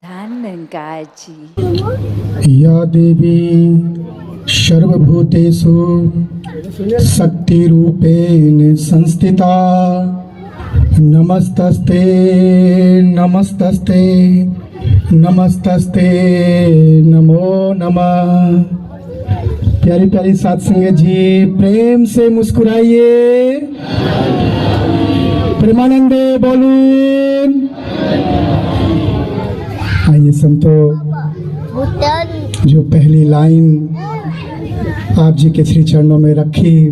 धन्यंगाजी या देवी सर्वभूतेषु शक्तिरूपेण संस्थिता नमस्तस्ते नमस्तस्ते नमस्तस्ते नमो नमः। प्यारी प्यारी साथ संगत जी, प्रेम से मुस्कुराइए, प्रेमानंदे बोलूं। आइए संतो, जो पहली लाइन आप जी के श्री चरणों में रखी,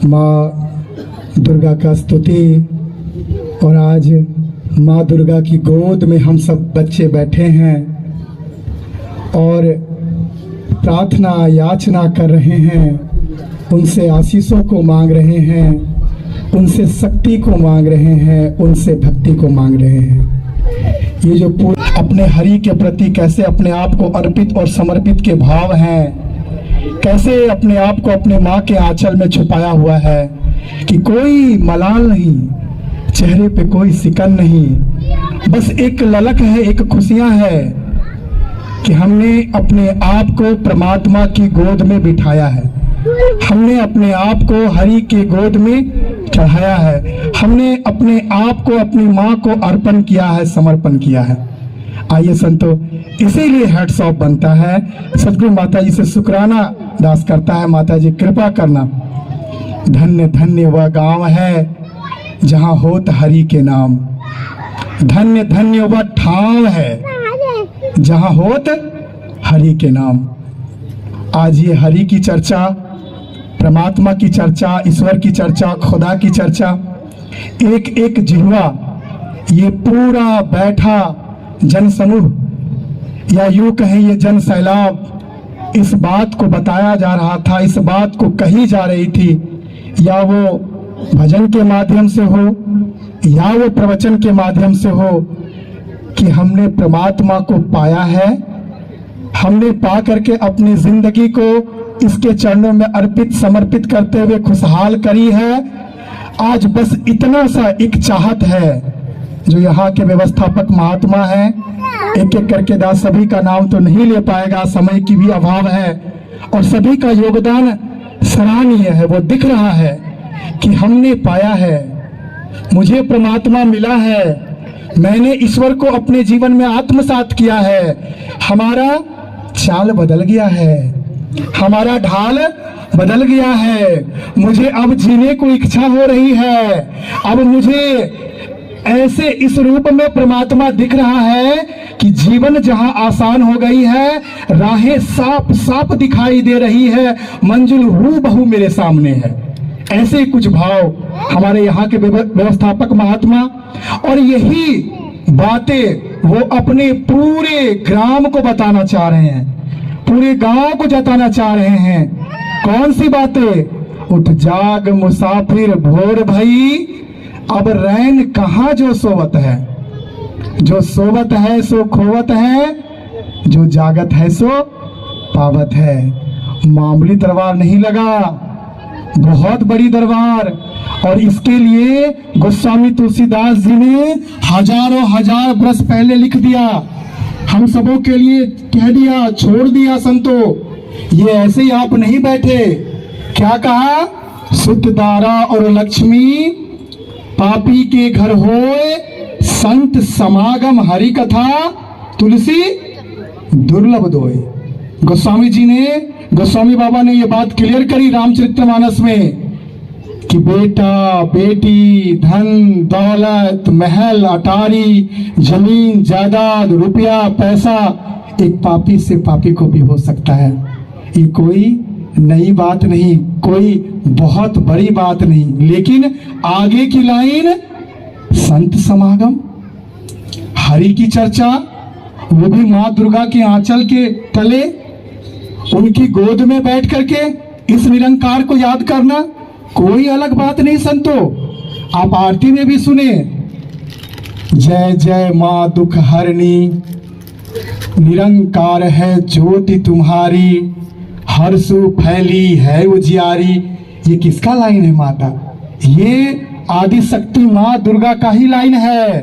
माँ दुर्गा का स्तुति, और आज माँ दुर्गा की गोद में हम सब बच्चे बैठे हैं और प्रार्थना याचना कर रहे हैं, उनसे आशीषों को मांग रहे हैं, उनसे शक्ति को मांग रहे हैं, उनसे भक्ति को मांग रहे हैं। ये जो अपने हरि के प्रति कैसे अपने आप को अर्पित और समर्पित के भाव हैं, कैसे अपने आप को अपने माँ के आंचल में छुपाया हुआ है कि कोई मलाल नहीं, चेहरे पे कोई सिकन नहीं, बस एक ललक है, एक खुशियाँ है कि हमने अपने आप को परमात्मा की गोद में बिठाया है, हमने अपने आप को हरि के गोद में चढ़ाया है, हमने अपने आप को अपनी माँ को अर्पण किया है, समर्पण किया है। आइए संतो, इसीलिए हेड्स ऑफ बनता है। सदगुरु माता जी से शुक्राना दास करता है, माता जी कृपा करना। धन्य धन्य वह गांव है जहां होत हरि के नाम, धन्य धन्य वह ठाव है जहां होत हरि के नाम। आज ये हरि की चर्चा, परमात्मा की चर्चा, ईश्वर की चर्चा, खुदा की चर्चा, एक एक जिह्वा, ये पूरा बैठा जन समूह या यूं कहें ये जन सैलाब इस बात को बताया जा रहा था, इस बात को कही जा रही थी, या वो भजन के माध्यम से हो या वो प्रवचन के माध्यम से हो, कि हमने परमात्मा को पाया है, हमने पा करके अपनी जिंदगी को इसके चरणों में अर्पित समर्पित करते हुए खुशहाल करी है। आज बस इतना सा एक चाहत है, जो यहाँ के व्यवस्थापक महात्मा हैं, एक एक करके दास सभी का नाम तो नहीं ले पाएगा, समय की भी अभाव है, और सभी का योगदान सराहनीय है। वो दिख रहा है कि हमने पाया है, मुझे परमात्मा मिला है, मैंने ईश्वर को अपने जीवन में आत्मसात किया है, हमारा चाल बदल गया है, हमारा ढाल बदल गया है, मुझे अब जीने को इच्छा हो रही है, अब मुझे ऐसे इस रूप में परमात्मा दिख रहा है कि जीवन जहां आसान हो गई है, राहें साफ साफ दिखाई दे रही है, मंजिल हूबहू मेरे सामने है। ऐसे कुछ भाव हमारे यहाँ के व्यवस्थापक महात्मा, और यही बातें वो अपने पूरे ग्राम को बताना चाह रहे हैं, पूरे गांव को जताना चाह रहे हैं। कौन सी बातें? उठ जाग मुसाफिर भोर भई, अब रैन कहाँ जो सोवत है, जो सोवत है सो खोवत है, जो जागत है सो पावत है। मामूली दरबार नहीं लगा, बहुत बड़ी दरबार, और इसके लिए गोस्वामी तुलसीदास जी ने हजारों हजार वर्ष पहले लिख दिया, हम सबों के लिए कह दिया, छोड़ दिया संतो। ये ऐसे ही आप नहीं बैठे, क्या कहा? शुद्ध दारा और लक्ष्मी पापी के घर होए, संत समागम हरि कथा तुलसी दुर्लभ दोए। गोस्वामी जी ने, गोस्वामी बाबा ने ये बात क्लियर करी रामचरितमानस में कि बेटा बेटी धन दौलत महल अटारी जमीन जायदाद रुपया पैसा एक पापी से पापी को भी हो सकता है। ये कोई नई बात नहीं, कोई बहुत बड़ी बात नहीं, लेकिन आगे की लाइन संत समागम, हरि की चर्चा, वो भी माँ दुर्गा के आंचल के तले, उनकी गोद में बैठ करके इस निरंकार को याद करना कोई अलग बात नहीं संतो। आप आरती में भी सुने, जय जय माँ दुख हरनी, निरंकार है ज्योति तुम्हारी, हर्षु फैली है उजियारी। ये किसका लाइन है माता? ये आदि शक्ति माँ दुर्गा का ही लाइन है।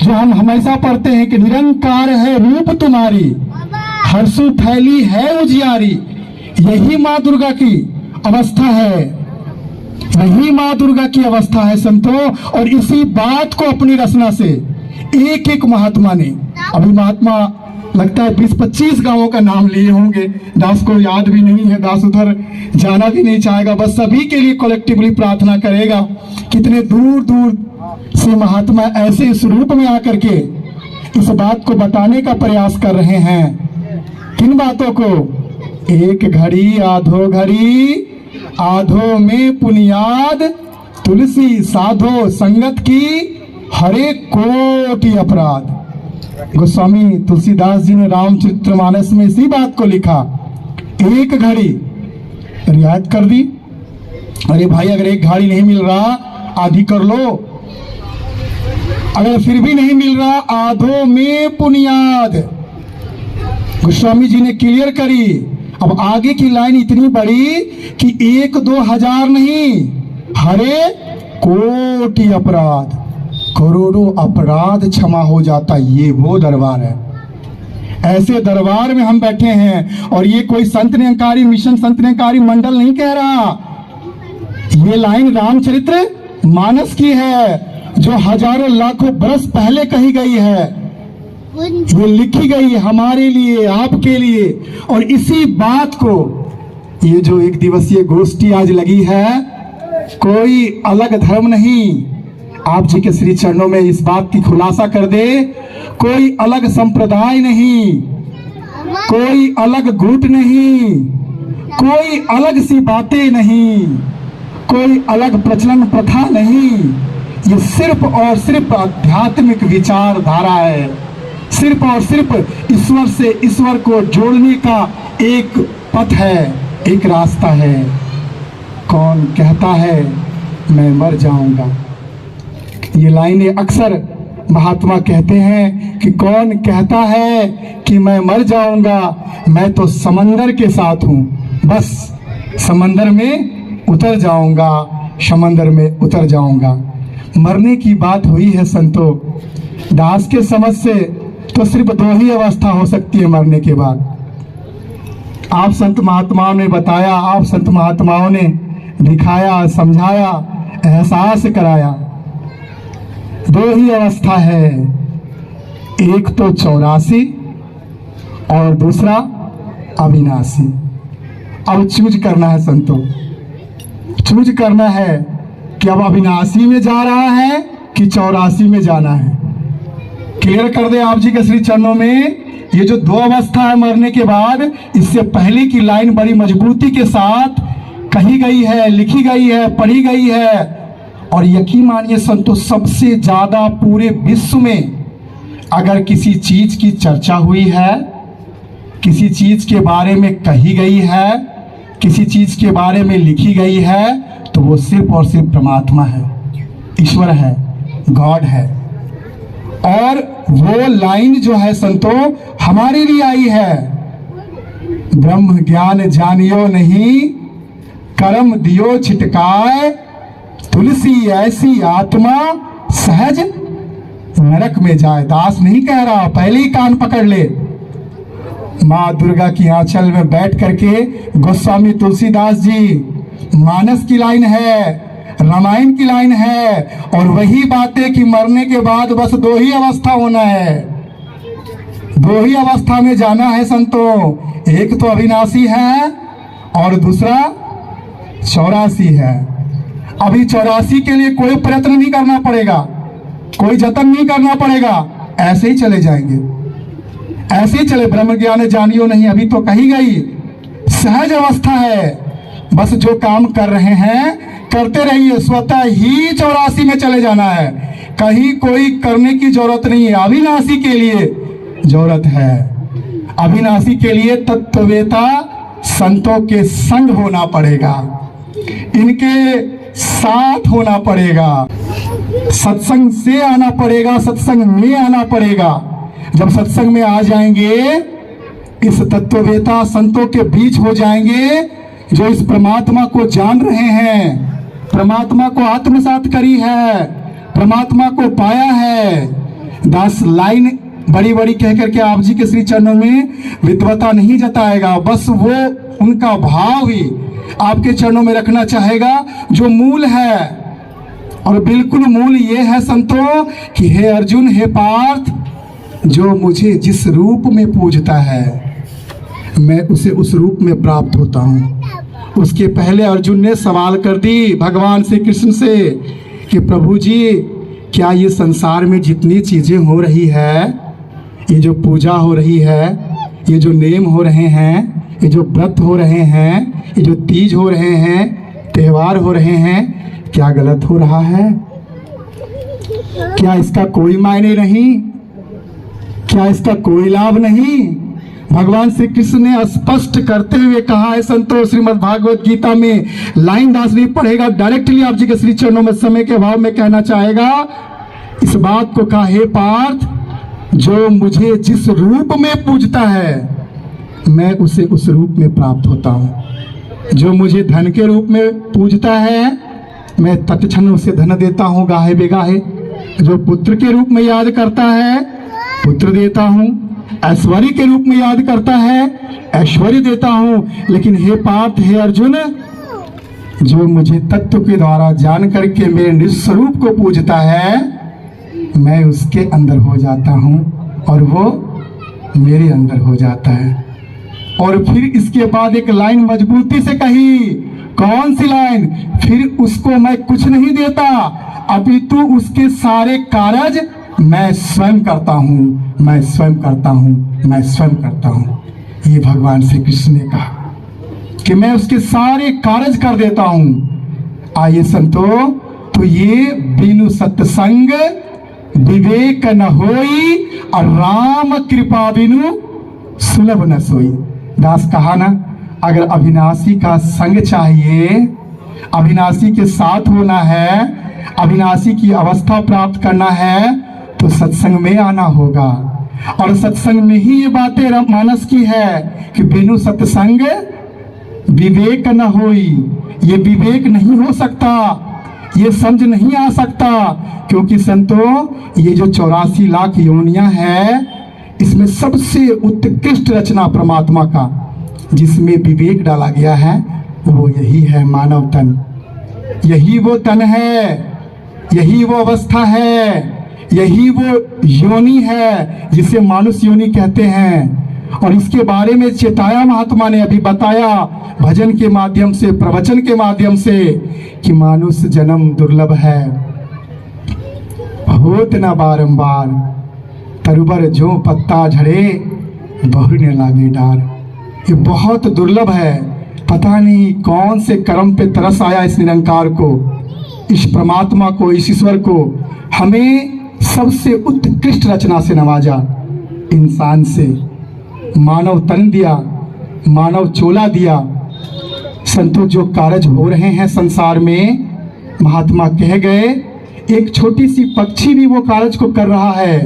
जो हम हमेशा पढ़ते हैं कि निरंकार है रूप तुम्हारी, हर्षु फैली है उजियारी। यही माँ दुर्गा की अवस्था है, यही माँ दुर्गा की अवस्था है संतों। और इसी बात को अपनी रचना से एक एक महात्मा ने, अभी महात्मा लगता है 20-25 गांवों का नाम लिए होंगे, दास को याद भी नहीं है, दास उधर जाना भी नहीं चाहेगा, बस सभी के लिए कलेक्टिवली प्रार्थना करेगा। कितने दूर दूर से महात्मा ऐसे इस रूप में आकर के इस बात को बताने का प्रयास कर रहे हैं। किन बातों को? एक घड़ी आधो घड़ी, आधो में पुनियाद, तुलसी साधो संगत की, हरे कोटि अपराध। गोस्वामी तुलसीदास जी ने रामचरितमानस में इसी बात को लिखा। एक घड़ी रियायत कर दी, अरे भाई अगर एक घड़ी नहीं मिल रहा आधी कर लो, अगर फिर भी नहीं मिल रहा आधो में पुनियाद। गोस्वामी जी ने क्लियर करी। अब आगे की लाइन इतनी बड़ी कि 1-2 हजार नहीं, हरे कोटि अपराध, करोड़ों अपराध क्षमा हो जाता। ये वो दरबार है, ऐसे दरबार में हम बैठे हैं। और ये कोई संत निरंकारी मिशन, संत निरंकारी मंडल नहीं कह रहा, ये लाइन रामचरित्र मानस की है, जो हजारों लाखों बरस पहले कही गई है, ये लिखी गई है हमारे लिए, आपके लिए। और इसी बात को ये जो एक दिवसीय गोष्ठी आज लगी है, कोई अलग धर्म नहीं, आप जी के श्री चरणों में इस बात की खुलासा कर दे, कोई अलग संप्रदाय नहीं, कोई अलग गुट नहीं, कोई अलग सी बातें नहीं, कोई अलग प्रचलन प्रथा नहीं, ये सिर्फ और सिर्फ आध्यात्मिक विचारधारा है, सिर्फ और सिर्फ ईश्वर से ईश्वर को जोड़ने का एक पथ है, एक रास्ता है। कौन कहता है मैं मर जाऊंगा? ये लाइनें अक्सर महात्मा कहते हैं कि कौन कहता है कि मैं मर जाऊंगा, मैं तो समंदर के साथ हूं, बस समंदर में उतर जाऊंगा, समंदर में उतर जाऊंगा। मरने की बात हुई है संतों, दास के समझ से तो सिर्फ 2 ही अवस्था हो सकती है मरने के बाद। आप संत महात्माओं ने बताया, आप संत महात्माओं ने दिखाया, समझाया, एहसास कराया। 2 ही अवस्था है, एक तो 84 और दूसरा अविनाशी। अब चूज करना है संतों, चूज करना है कि अब अविनाशी में जा रहा है कि 84 में जाना है। क्लियर कर दे आप जी के श्री चरणों में। ये जो 2 अवस्था है मरने के बाद, इससे पहले की लाइन बड़ी मजबूती के साथ कही गई है, लिखी गई है, पढ़ी गई है। और यकीन मानिए संतों, सबसे ज्यादा पूरे विश्व में अगर किसी चीज की चर्चा हुई है, किसी चीज के बारे में कही गई है, किसी चीज के बारे में लिखी गई है, तो वो सिर्फ और सिर्फ परमात्मा है, ईश्वर है, गॉड है। और वो लाइन जो है संतों हमारे लिए आई है, ब्रह्म ज्ञान जानियो नहीं, कर्म दियो छिटकाए, तुलसी ऐसी आत्मा सहज नरक में जाए। दास नहीं कह रहा, पहले ही कान पकड़ ले। माँ दुर्गा की आंचल में बैठ करके गोस्वामी तुलसीदास जी, मानस की लाइन है, रामायण की लाइन है, और वही बातें कि मरने के बाद बस 2 ही अवस्था होना है, 2 ही अवस्था में जाना है संतों। एक तो अविनाशी है और दूसरा 84 है। अभी 84 के लिए कोई प्रयत्न नहीं करना पड़ेगा, कोई जतन नहीं करना पड़ेगा, ऐसे ही चले जाएंगे, ऐसे ही चले। ब्रह्म ज्ञान जानियो नहीं, अभी तो कही गई, सहज अवस्था है। बस जो काम कर रहे हैं करते रहिए, स्वतः ही 84 में चले जाना है, कहीं कोई करने की जरूरत नहीं है। अविनाशी के लिए जरूरत है, अविनाशी के लिए तत्ववेता संतों के संग होना पड़ेगा, इनके साथ होना पड़ेगा, सत्संग से आना पड़ेगा, सत्संग में आना पड़ेगा। जब सत्संग में आ जाएंगे, इस तत्ववेता संतों के बीच हो जाएंगे, जो इस परमात्मा को जान रहे हैं, परमात्मा को आत्मसात करी है, परमात्मा को पाया है, दास लाइन बड़ी बड़ी कह करके आप जी के श्री चरणों में विद्वता नहीं जताएगा, बस वो उनका भाव ही आपके चरणों में रखना चाहेगा जो मूल है। और बिल्कुल मूल ये है संतों कि हे अर्जुन, हे पार्थ, जो मुझे जिस रूप में पूजता है मैं उसे उस रूप में प्राप्त होता हूँ। उसके पहले अर्जुन ने सवाल कर दी भगवान श्री कृष्ण से कि प्रभु जी, क्या ये संसार में जितनी चीज़ें हो रही है, ये जो पूजा हो रही है, ये जो नेम हो रहे हैं, ये जो व्रत हो रहे हैं, ये जो तीज हो रहे हैं, त्यौहार हो रहे हैं, क्या गलत हो रहा है? क्या इसका कोई मायने नहीं? क्या इसका कोई लाभ नहीं? भगवान श्री कृष्ण ने स्पष्ट करते हुए कहा है संतोष, श्रीमद् भागवत गीता में लाइन दास नहीं पढ़ेगा, डायरेक्टली आप जी के श्री चरणों में समय के भाव में कहना चाहेगा, इस बात को कहा, हे पार्थ, जो मुझे जिस रूप में पूजता है मैं उसे उस रूप में प्राप्त होता हूँ। जो मुझे धन के रूप में पूजता है मैं तत्क्षण उसे धन देता हूँ गाहे बेगाहे। जो पुत्र के रूप में याद करता है पुत्र देता हूँ, ऐश्वर्य के रूप में याद करता है ऐश्वर्य देता हूँ। लेकिन हे पार्थ, हे अर्जुन, जो मुझे तत्व के द्वारा जान करके मेरे निज स्वरूप को पूजता है मैं उसके अंदर हो जाता हूँ और वो मेरे अंदर हो जाता है। और फिर इसके बाद एक लाइन मजबूती से कही, कौन सी लाइन? फिर उसको मैं कुछ नहीं देता, अपितु उसके सारे कार्य मैं स्वयं करता हूँ, मैं स्वयं करता हूँ, मैं स्वयं करता हूँ। ये भगवान श्री कृष्ण ने कहा कि मैं उसके सारे कार्य कर देता हूँ। आइए संतो, तो ये बिनु सत्संग विवेक न होई और राम कृपा बिनु सुलभ न सोई। दास कहा ना, अगर अविनाशी का संग चाहिए, अविनाशी के साथ होना है, अविनाशी की अवस्था प्राप्त करना है तो सत्संग में आना होगा। और सत्संग में ही ये बातें मानस की है कि बिनु सत्संग विवेक न होई। ये विवेक नहीं हो सकता, ये समझ नहीं आ सकता, क्योंकि संतों ये जो 84 लाख योनियां हैं इसमें सबसे उत्कृष्ट रचना परमात्मा का जिसमें विवेक डाला गया है वो यही है मानव तन। यही वो तन है, यही वो अवस्था है, यही वो योनि है जिसे मानुष योनि कहते हैं। और इसके बारे में चेताया महात्मा ने अभी बताया भजन के माध्यम से, प्रवचन के माध्यम से, कि मानुष जन्म दुर्लभ है, होत न बारंबार, तरुबर जो पत्ता झड़े बहुरने लागे डार। ये बहुत दुर्लभ है। पता नहीं कौन से कर्म पे तरस आया इस निरंकार को, इस परमात्मा को, इस ईश्वर को। हमें सबसे उत्कृष्ट रचना से नवाजा, इंसान से मानव तन दिया, मानव चोला दिया। संतों, जो कार्य हो रहे हैं संसार में, महात्मा कह गए, एक छोटी सी पक्षी भी वो कार्य को कर रहा है,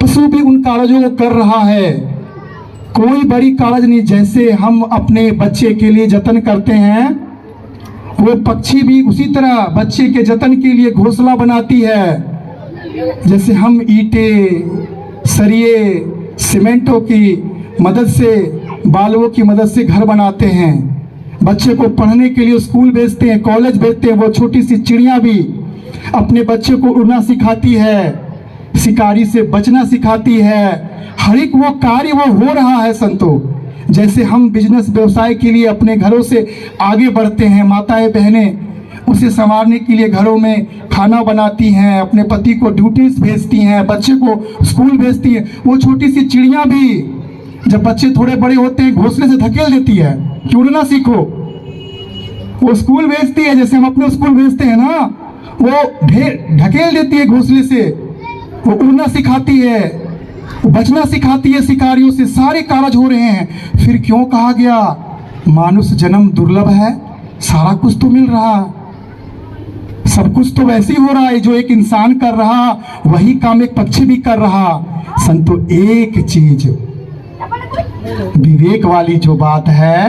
पशु भी उन कार्यों को कर रहा है। कोई बड़ी कार्य नहीं। जैसे हम अपने बच्चे के लिए जतन करते हैं, वो पक्षी भी उसी तरह बच्चे के जतन के लिए घोंसला बनाती है। जैसे हम ईंटें, सरिये, सीमेंटों की मदद से, बालुओं की मदद से घर बनाते हैं, बच्चे को पढ़ने के लिए स्कूल भेजते हैं, कॉलेज भेजते हैं। वो छोटी सी चिड़िया भी अपने बच्चे को उड़ना सिखाती है, शिकारी से बचना सिखाती है। हर एक वो कार्य वो हो रहा है संतों। जैसे हम बिजनेस व्यवसाय के लिए अपने घरों से आगे बढ़ते हैं, माताएं बहनें उसे संवारने के लिए घरों में खाना बनाती हैं, अपने पति को ड्यूटीज भेजती हैं, बच्चे को स्कूल भेजती हैं। वो छोटी सी चिड़िया भी जब बच्चे थोड़े बड़े होते हैं घोंसले से धकेल देती है कि उड़ना सीखो। वो स्कूल भेजती है, जैसे हम अपने स्कूल भेजते हैं ना, वो ढकेल देती है घोंसले से। वो उड़ना सिखाती है, वो बचना सिखाती है शिकारियों से। सारे कार्य हो रहे हैं। फिर क्यों कहा गया मानुष जन्म दुर्लभ है? सारा कुछ तो मिल रहा, सब कुछ तो वैसे ही हो रहा है। जो एक इंसान कर रहा वही काम एक पक्षी भी कर रहा। संतो, एक चीज विवेक वाली जो बात है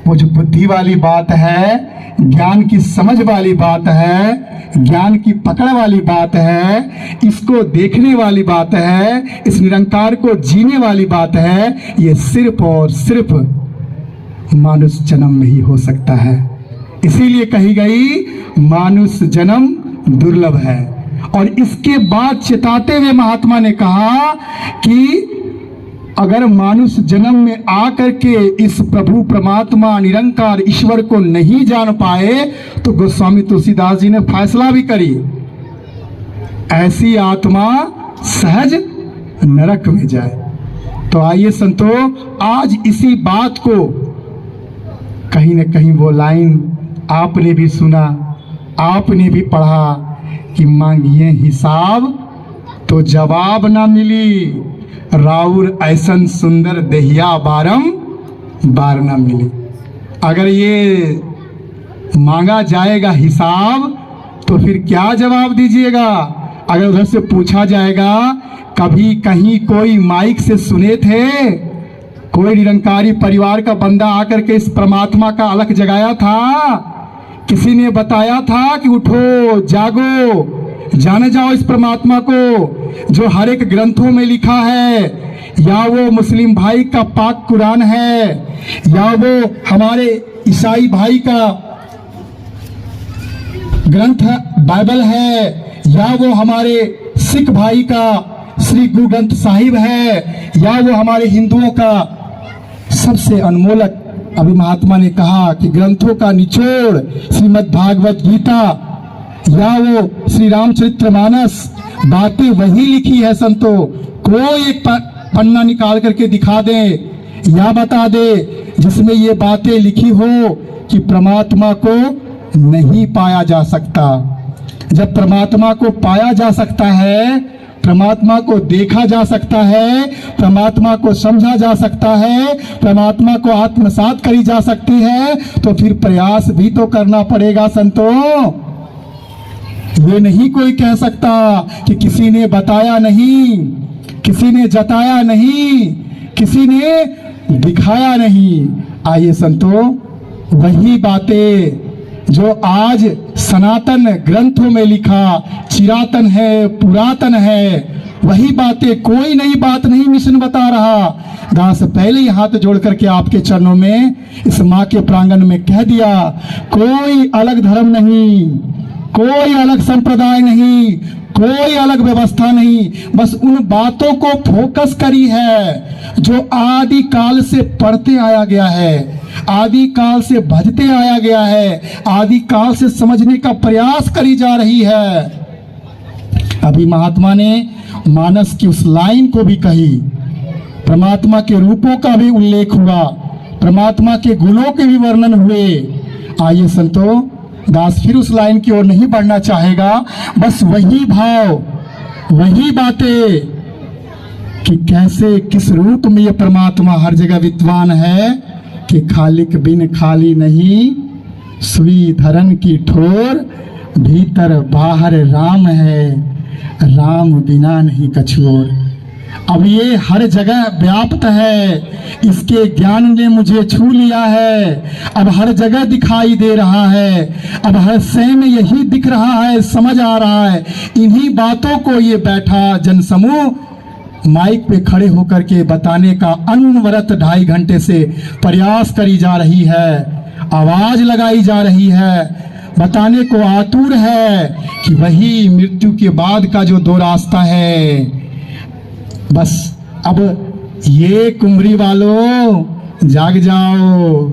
वो जो बुद्धि वाली बात है, ज्ञान की समझ वाली बात है, ज्ञान की पकड़ वाली बात है, इसको देखने वाली बात है, इस निरंकार को जीने वाली बात है, ये सिर्फ और सिर्फ मानुष जन्म में ही हो सकता है। इसीलिए कही गई मानुष जन्म दुर्लभ है। और इसके बाद चिताते हुए महात्मा ने कहा कि अगर मानुष जन्म में आकर के इस प्रभु परमात्मा निरंकार ईश्वर को नहीं जान पाए तो गोस्वामी तुलसीदास जी ने फैसला भी करी, ऐसी आत्मा सहज नरक में जाए। तो आइए संतो, आज इसी बात को कहीं न कहीं वो लाइन आपने भी सुना, आपने भी पढ़ा कि मांगिए हिसाब तो जवाब ना मिली, राउर ऐसन सुंदर देहिया बारम बार ना मिली। अगर ये मांगा जाएगा हिसाब तो फिर क्या जवाब दीजिएगा? अगर उधर से पूछा जाएगा कभी कहीं कोई माइक से सुने थे, कोई निरंकारी परिवार का बंदा आकर के इस परमात्मा का अलख जगाया था, किसी ने बताया था कि उठो जागो जाने जाओ इस परमात्मा को जो हर एक ग्रंथों में लिखा है, या वो मुस्लिम भाई का पाक कुरान है, या वो हमारे ईसाई भाई का ग्रंथ बाइबल है, या वो हमारे सिख भाई का श्री गुरु ग्रंथ साहिब है, या वो हमारे हिंदुओं का सबसे अनमोलक, अभी महात्मा ने कहा कि ग्रंथों का निचोड़ श्रीमद् भागवत गीता, या वो श्री रामचरितमानस, बातें वही लिखी है संतो। कोई एक पन्ना निकाल करके दिखा दे या बता दे जिसमें ये बातें लिखी हो कि परमात्मा को नहीं पाया जा सकता। जब परमात्मा को पाया जा सकता है, परमात्मा को देखा जा सकता है, परमात्मा को समझा जा सकता है, परमात्मा को आत्मसात करी जा सकती है, तो फिर प्रयास भी तो करना पड़ेगा संतों। ये नहीं कोई कह सकता कि किसी ने बताया नहीं, किसी ने जताया नहीं, किसी ने दिखाया नहीं। आइए संतों, वही बातें जो आज सनातन ग्रंथों में लिखा, चिरातन है, पुरातन है, वही बातें, कोई नई बात नहीं मिशन बता रहा। दास पहले ही हाथ जोड़ करके आपके चरणों में इस माँ के प्रांगण में कह दिया, कोई अलग धर्म नहीं, कोई अलग संप्रदाय नहीं, कोई अलग व्यवस्था नहीं, बस उन बातों को फोकस करी है जो आदि काल से पढ़ते आया गया है, आदि काल से भजते आया गया है, आदि काल से समझने का प्रयास करी जा रही है। अभी महात्मा ने मानस की उस लाइन को भी कही, परमात्मा के रूपों का भी उल्लेख हुआ, परमात्मा के गुणों के भी वर्णन हुए। आइए संतो, दास फिर उस लाइन की ओर नहीं बढ़ना चाहेगा, बस वही भाव, वही बातें कि कैसे किस रूप में ये परमात्मा हर जगह विद्वान है कि खालिक बिन खाली नहीं, सुई धरन की ठोर, भीतर बाहर राम है, राम बिना नहीं कछुओर। अब ये हर जगह व्याप्त है, इसके ज्ञान ने मुझे छू लिया है, अब हर जगह दिखाई दे रहा है, अब हर शय में यही दिख रहा है, समझ आ रहा है। इन्हीं बातों को ये बैठा जनसमूह माइक पे खड़े होकर के बताने का अनवरत 2.5 घंटे से प्रयास करी जा रही है, आवाज लगाई जा रही है, बताने को आतुर है कि वही मृत्यु के बाद का जो 2 रास्ता है। बस अब ये कुंभरी वालों जाग जाओ,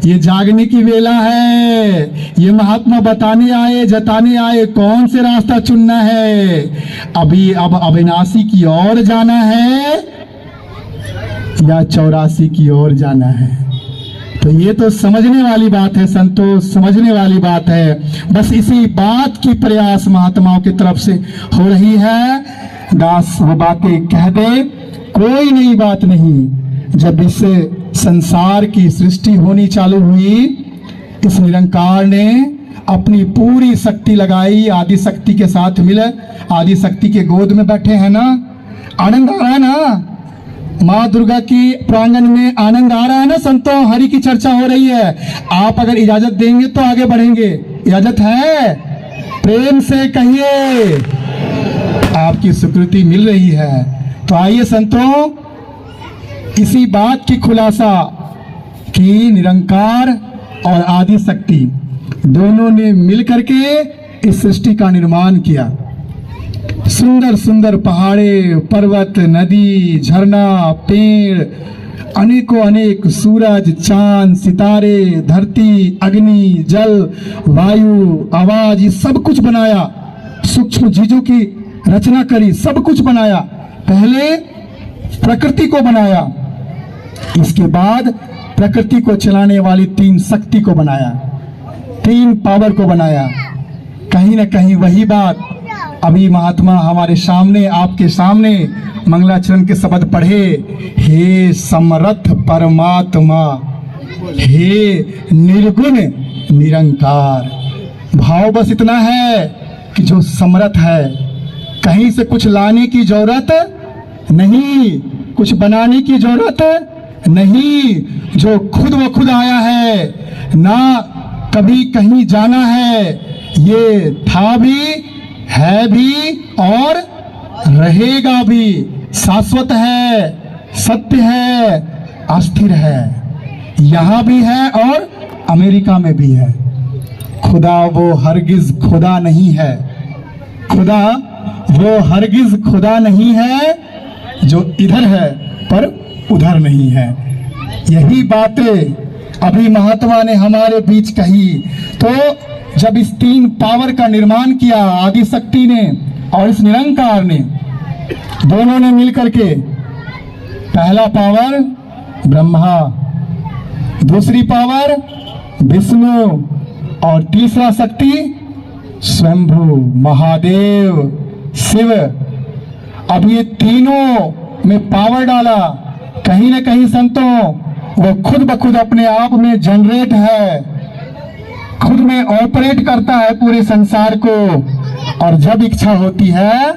ये जागने की वेला है। ये महात्मा बताने आए, जताने आए कौन से रास्ता चुनना है। अभी अब अविनाशी की ओर जाना है या 84 की ओर जाना है। तो ये तो समझने वाली बात है संतोष, समझने वाली बात है। बस इसी बात की प्रयास महात्माओं की तरफ से हो रही है। दास वो बातें कह दे, कोई नई बात नहीं। जब इस संसार की सृष्टि होनी चालू हुई, इस निरंकार ने अपनी पूरी शक्ति लगाई, आदि शक्ति के साथ मिले, आदि शक्ति के गोद में बैठे हैं ना, आनंद आ रहा है ना। माँ दुर्गा की प्रांगण में आनंद आ रहा है ना संतों? हरि की चर्चा हो रही है। आप अगर इजाजत देंगे तो आगे बढ़ेंगे। इजाजत है? प्रेम से कहिए। आपकी स्वीकृति मिल रही है। तो आइए संतों, इसी बात की खुलासा कि निरंकार और आदि शक्ति दोनों ने मिलकर के इस सृष्टि का निर्माण किया। सुंदर सुंदर पहाड़े, पर्वत, नदी, झरना, पेड़, अनेकों अनेक सूरज, चांद, सितारे, धरती, अग्नि, जल, वायु, आवाज, ये सब कुछ बनाया। सूक्ष्म चीजों की रचना करी, सब कुछ बनाया। पहले प्रकृति को बनाया, इसके बाद प्रकृति को चलाने वाली 3 शक्ति को बनाया, 3 पावर को बनाया। कहीं ना कहीं वही बात अभी महात्मा हमारे सामने, आपके सामने मंगलाचरण के शब्द पढ़े, हे समर्थ परमात्मा, हे निर्गुण निरंकार। भाव बस इतना है कि जो समर्थ है, कहीं से कुछ लाने की जरूरत नहीं, कुछ बनाने की जरूरत नहीं, जो खुद व खुद आया है, ना कभी कहीं जाना है, ये था भी, है भी और रहेगा भी, शाश्वत है, सत्य है, अस्थिर है, यहाँ भी है और अमेरिका में भी है। खुदा वो हरगिज खुदा नहीं है, खुदा वो हरगिज खुदा नहीं है जो इधर है पर उधर नहीं है। यही बातें अभी महात्मा ने हमारे बीच कही। तो जब इस 3 पावर का निर्माण किया आदि शक्ति ने और इस निरंकार ने, दोनों ने मिलकर के, पहला पावर ब्रह्मा, दूसरी पावर विष्णु और तीसरा शक्ति स्वयंभू महादेव शिव। अब ये तीनों में पावर डाला। कहीं ना कहीं संतों वो खुद ब खुद अपने आप में जनरेट है, खुद में ऑपरेट करता है पूरे संसार को, और जब इच्छा होती है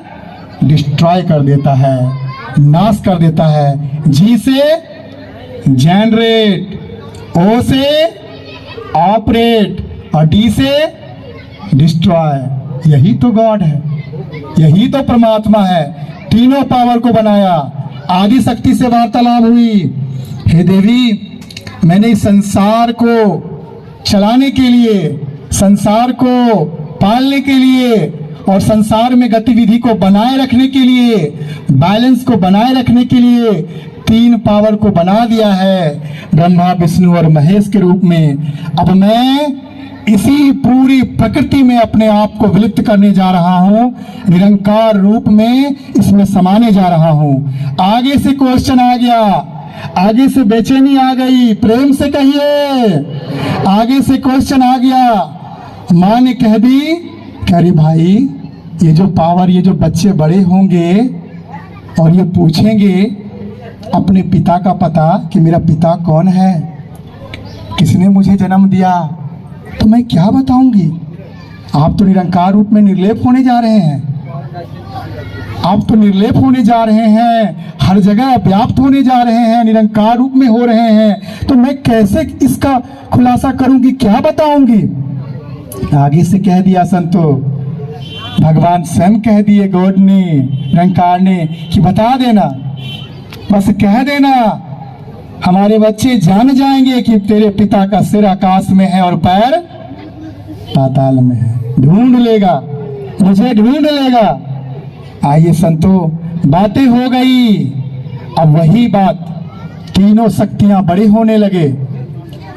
डिस्ट्रॉय कर देता है, नाश कर देता है। जी से जनरेट, ओ से ऑपरेट और डी से डिस्ट्रॉय। यही तो गॉड है, यही तो परमात्मा है। तीनों पावर को बनाया। आदि शक्ति से वार्तालाप हुई, हे देवी, मैंने इस संसार को चलाने के लिए, संसार को पालने के लिए और संसार में गतिविधि को बनाए रखने के लिए, बैलेंस को बनाए रखने के लिए 3 पावर को बना दिया है, ब्रह्मा, विष्णु और महेश के रूप में। अब मैं इसी पूरी प्रकृति में अपने आप को विलुप्त करने जा रहा हूं, निरंकार रूप में इसमें समाने जा रहा हूं। आगे से क्वेश्चन आ गया, आगे से बेचैनी आ गई, प्रेम से कहिए। आगे से क्वेश्चन आ गया। माँ ने कह दी, अरे भाई, ये जो पावर, ये जो बच्चे बड़े होंगे और ये पूछेंगे अपने पिता का पता कि मेरा पिता कौन है, किसने मुझे जन्म दिया, तो मैं क्या बताऊंगी? आप तो निरंकार रूप में निर्लेप होने जा रहे हैं, आप तो निर्लेप होने जा रहे हैं, हर जगह व्याप्त होने जा रहे हैं, निरंकार रूप में हो रहे हैं, तो मैं कैसे इसका खुलासा करूंगी, क्या बताऊंगी? आगे से कह दिया संतो, भगवान स्वयं कह दिए, गॉड ने, निरंकार ने, कि बता देना, बस कह देना, हमारे बच्चे जान जाएंगे कि तेरे पिता का सिर आकाश में है और पैर पाताल में है। ढूंढ लेगा, मुझे ढूंढ लेगा। आइए संतो, बातें हो गई। अब वही बात, तीनों शक्तियां बड़े होने लगे,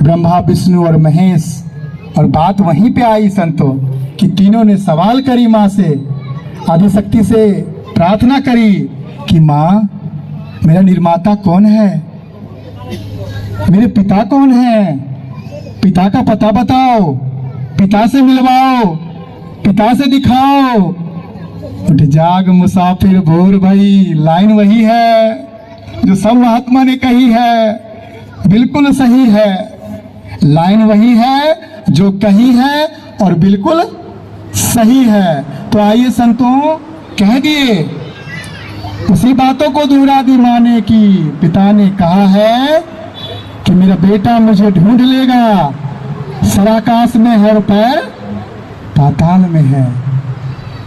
ब्रह्मा, विष्णु और महेश। और बात वहीं पे आई संतो कि तीनों ने सवाल करी माँ से, आदिशक्ति से प्रार्थना करी कि माँ, मेरा निर्माता कौन है, मेरे पिता कौन है, पिता का पता बताओ, पिता से मिलवाओ, पिता से दिखाओ। उठ जाग मुसाफिर भोर भई, लाइन वही है जो सब महात्मा ने कही है, बिल्कुल सही है, लाइन वही है जो कही है और बिल्कुल सही है। तो आइए संतों, कह दिए, उस उसी बातों को दोहरा दी माँ ने कि पिता ने कहा है कि मेरा बेटा मुझे ढूंढ लेगा, सराकाश में है और पैर पाताल में है।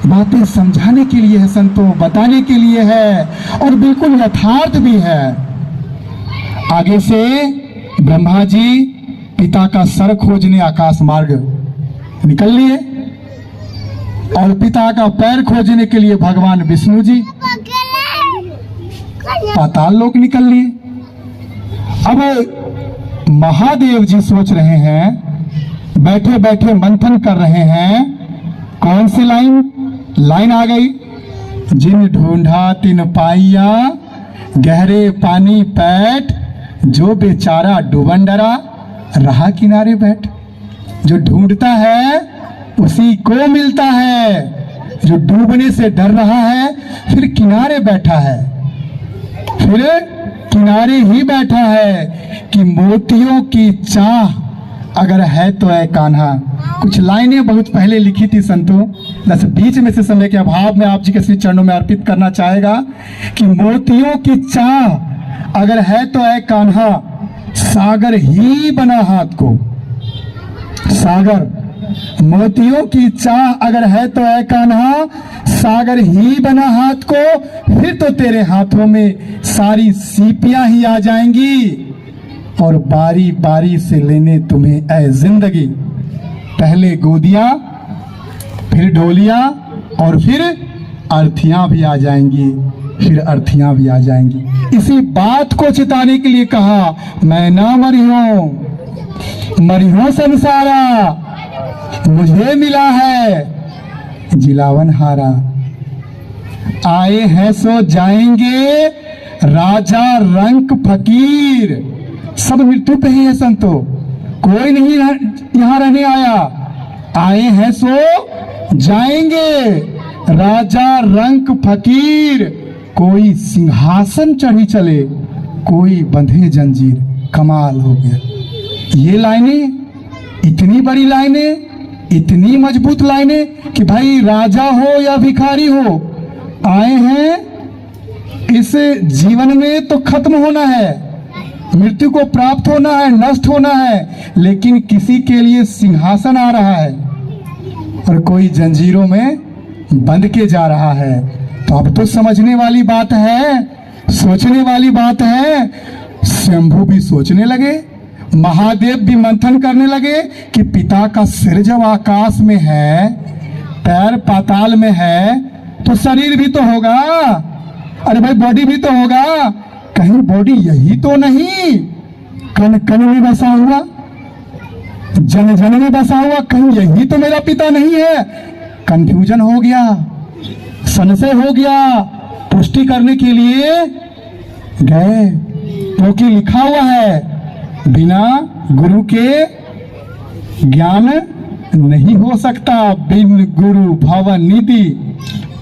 बातें समझाने के लिए है संतों, बताने के लिए है और बिल्कुल यथार्थ भी है। आगे से ब्रह्मा जी पिता का सर खोजने आकाश मार्ग निकल लिए और पिता का पैर खोजने के लिए भगवान विष्णु जी पाताल लोक निकल लिए। अब महादेव जी सोच रहे हैं, बैठे बैठे मंथन कर रहे हैं, कौन सी लाइन आ गई, जिन ढूंढा तिन पाइया गहरे पानी पैठ, जो बेचारा डूबन डरा रहा किनारे बैठ। जो ढूंढता है उसी को मिलता है, जो डूबने से डर रहा है फिर किनारे बैठा है, फिर किनारे ही बैठा है कि मोतियों की चाह अगर है तो है कान्हा। कुछ लाइनें बहुत पहले लिखी थी संतों, बस बीच में से समय के अभाव में आप जी के श्री चरणों में अर्पित करना चाहेगा कि मोतियों की चाह अगर है तो है कान्हा, सागर ही बना हाथ को। सागर, मोतियों की चाह अगर है तो है कान्हा, सागर ही बना हाथ को, फिर तो तेरे हाथों में सारी सीपियां ही आ जाएंगी और बारी बारी से लेने तुम्हें ऐ जिंदगी। पहले गोदियां, फिर डोलियां और फिर अर्थियां भी आ जाएंगी, फिर अर्थियां भी आ जाएंगी। इसी बात को चिताने के लिए कहा, मैं ना मरी हूं संसारा, मुझे मिला है जिलावन हारा। आए हैं सो जाएंगे राजा रंक फकीर, सब मृत्यु पे ही है संतो, कोई नहीं यहाँ रहने आया। आए हैं सो जाएंगे राजा रंक फकीर, कोई सिंहासन चढ़ी चले, कोई बंधे जंजीर। कमाल हो गया। ये लाइनें, इतनी बड़ी लाइनें, इतनी मजबूत लाइनें कि भाई राजा हो या भिखारी हो, आए हैं इस जीवन में तो खत्म होना है, मृत्यु को प्राप्त होना है, नष्ट होना है, लेकिन किसी के लिए सिंहासन आ रहा है और कोई जंजीरों में बंध के जा रहा है। तो अब तो समझने वाली बात है, सोचने वाली बात है। शंभू भी सोचने लगे, महादेव भी मंथन करने लगे कि पिता का सिर जब आकाश में है, पैर पाताल में है, तो शरीर भी तो होगा, अरे भाई बॉडी भी तो होगा, कहीं बॉडी यही तो नहीं, कण कण में बसा हुआ, जन जन में बसा हुआ, कहीं यही तो मेरा पिता नहीं है। कंफ्यूजन हो गया, संशय हो गया। पुष्टि करने के लिए गए, क्योंकि लिखा हुआ है बिना गुरु के ज्ञान नहीं हो सकता, बिन गुरु भवन निधि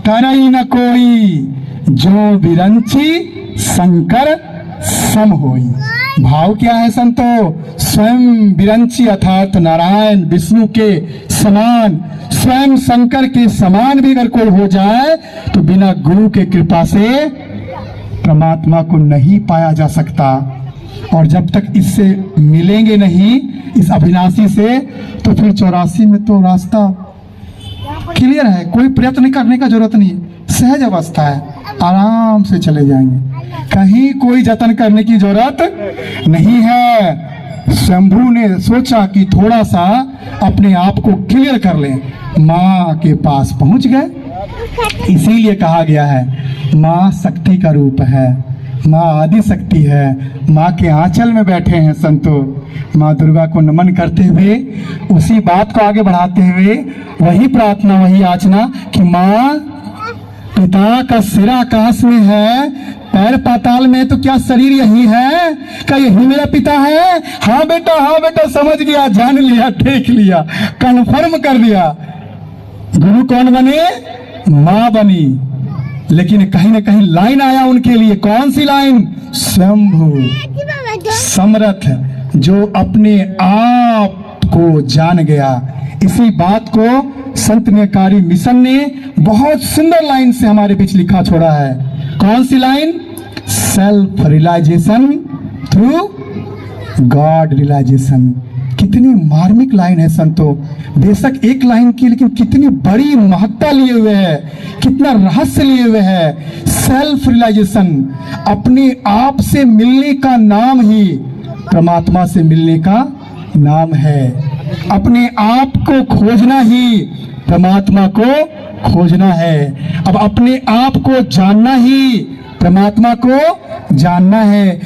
करई न कोई, जो विरंची शंकर सम होई। भाव क्या है संतो? स्वयं विरंची अर्थात नारायण विष्णु के समान, स्वयं शंकर के समान भी अगर कोई हो जाए तो बिना गुरु के कृपा से परमात्मा को नहीं पाया जा सकता। और जब तक इससे मिलेंगे नहीं, इस अविनाशी से, तो फिर 84 में तो रास्ता क्लियर है, कोई प्रयत्न करने का जरूरत नहीं है, सहज अवस्था है, आराम से चले जाएंगे, कहीं कोई जतन करने की जरूरत नहीं है। शंभू ने सोचा कि थोड़ा सा अपने आप को क्लियर कर लें, माँ के पास पहुंच गए। इसीलिए कहा गया है माँ शक्ति का रूप है, माँ आदि शक्ति है, माँ के आंचल में बैठे हैं संतो। माँ दुर्गा को नमन करते हुए, उसी बात को आगे बढ़ाते हुए, वही प्रार्थना, वही याचना कि माँ पिता का सिर आकाश में है, पैर पाताल में, तो क्या शरीर यही है? क्या यही मेरा पिता है? हाँ बेटा, हाँ बेटा, समझ गया, जान लिया, देख लिया, कन्फर्म कर दिया। गुरु कौन बने? माँ बनी। लेकिन कहीं ना कहीं लाइन आया उनके लिए, कौन सी लाइन? शंभु समर्थ, जो अपने आप को जान गया। इसी बात को संत निकारी मिशन ने बहुत सुंदर लाइन से हमारे बीच लिखा छोड़ा है। कौन सी line? Self realization through God realization. कितनी मार्मिक लाइन है संतो, बेशक एक लाइन की, लेकिन कितनी बड़ी महत्ता लिए हुए है, कितना रहस्य लिए हुए है। सेल्फ रियलाइजेशन, अपने आप से मिलने का नाम ही परमात्मा से मिलने का नाम है। अपने आप को खोजना ही परमात्मा को खोजना है। अब अपने आप को जानना ही परमात्मा को जानना है।